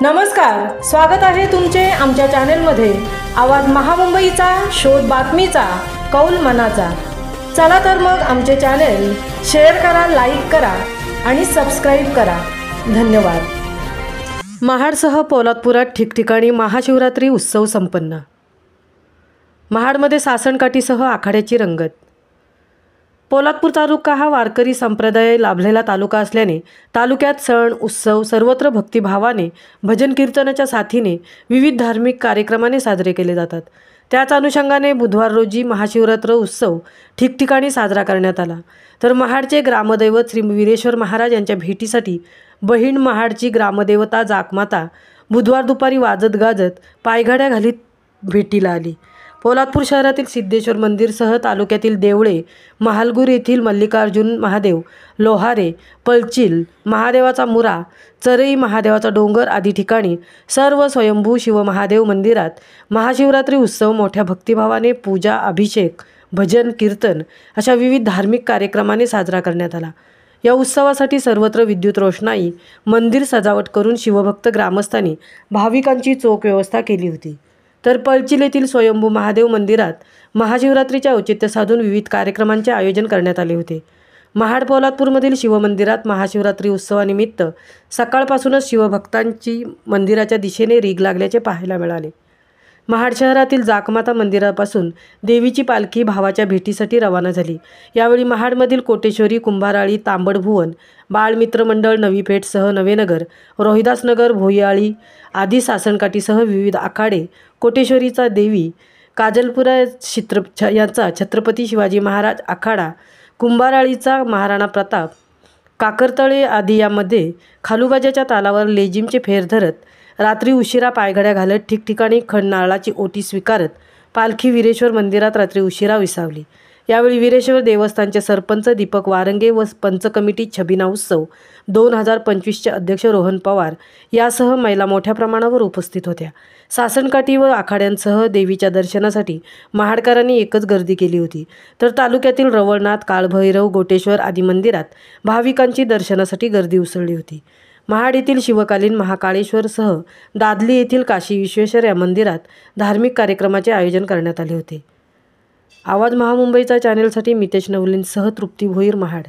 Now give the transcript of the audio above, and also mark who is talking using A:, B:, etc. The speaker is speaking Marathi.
A: नमस्कार, स्वागत आहे तुमचे आमच्या चॅनेलमध्ये। आवाज महामुंबईचा, शोध बातमीचा, कौल मनाचा। चला तर मग आमचे चॅनेल शेअर करा, लाईक करा आणि सबस्क्राइब करा। धन्यवाद। महाडसह पोलादपुरात ठिकठिकाणी महाशिवरात्री उत्सव संपन्न। महाडमध्ये सासणकाठीसह आखाड्याची रंगत। पोलादपूर तालुका हा वारकरी संप्रदाय लाभलेला तालुका असल्याने तालुक्यात सण उत्सव सर्वत्र भक्तिभावाने भजन कीर्तनाच्या साथीने विविध धार्मिक कार्यक्रमाने साजरे केले जातात। त्याच अनुषंगाने बुधवार रोजी महाशिवरात्र उत्सव ठिकठिकाणी साजरा करण्यात आला। तर महाडचे ग्रामदैवत श्री वीरेश्वर महाराज यांच्या भेटीसाठी बहीण महाडची ग्रामदेवता जाकमाता बुधवार दुपारी वाजत गाजत पायघड्या घालीत भेटीला आली। पोलादपूर शहरातील सिद्धेश्वर मंदिरसह तालुक्यातील देवळे, महालगूर येथील मल्लिकार्जुन महादेव, लोहारे, पळचिल महादेवाचा मुरा, चरई महादेवाचा डोंगर आदी ठिकाणी सर्व स्वयंभू शिवमहादेव मंदिरात महाशिवरात्री उत्सव मोठ्या भक्तिभावाने पूजा, अभिषेक, भजन, कीर्तन अशा विविध धार्मिक कार्यक्रमाने साजरा करण्यात आला। या उत्सवासाठी सर्वत्र विद्युत रोषणाई, मंदिर सजावट करून शिवभक्त ग्रामस्थांनी भाविकांची चोख व्यवस्था केली होती। तर पळचिल येथील स्वयंभू महादेव मंदिरात महाशिवरात्रीचे औचित्य साधून विविध कार्यक्रमांचे आयोजन करण्यात आले होते। महाड पोलादपूरमधील शिवमंदिरात महाशिवरात्री उत्सवानिमित्त सकाळपासूनच शिवभक्तांची मंदिराच्या दिशेने रीघ लागल्याचे पाहायला मिळाले। महाड शहरातील जाकमाता मंदिरापासून देवीची पालखी भावाच्या भेटीसाठी रवाना झाली। यावेळी महाडमधील कोटेश्वरी, कुंभाराळी, तांबडभुवन, बाळमित्र मंडळ, नवीपेठसह नवेनगर, रोहिदासनगर, भोयाळी आदी सासणकाठीसह विविध आखाडे, कोटेश्वरीचा देवी, काजलपुरा यांचा छत्रपती शिवाजी महाराज आखाडा, कुंभाराळीचा महाराणा प्रताप, काकरतळे आदी यामध्ये खालूबाजाच्या तालावर लेझिमचे फेर धरत रात्री उशिरा पायघड्या घालत ठिकठिकाणी खणनारळाची ओटी स्वीकारत पालखी वीरेश्वर मंदिरात रात्री उशिरा विसावली। यावेळी वीरेश्वर देवस्थानचे सरपंच दीपक वारंगे व पंच कमिटी छबिना उत्सव 2025चे अध्यक्ष रोहन पवार यासह महिला मोठ्या प्रमाणावर उपस्थित होत्या। सासणकाठी व आखाड्यांसह देवीच्या दर्शनासाठी महाडकरांनी एकच गर्दी केली होती। तर तालुक्यातील रवळनाथ, काळभैरव, गोटेश्वर आदी मंदिरात भाविकांची दर्शनासाठी गर्दी उसळली होती। महाड येथील शिवकालीन महाकाळेश्वरसह दादली येथील काशी विश्वेश्वर या मंदिरात धार्मिक कार्यक्रमाचे आयोजन करण्यात आले होते। आवाज महामुंबईचा चॅनेलसाठी मितेश नवलींसह तृप्ती भोईर, महाड।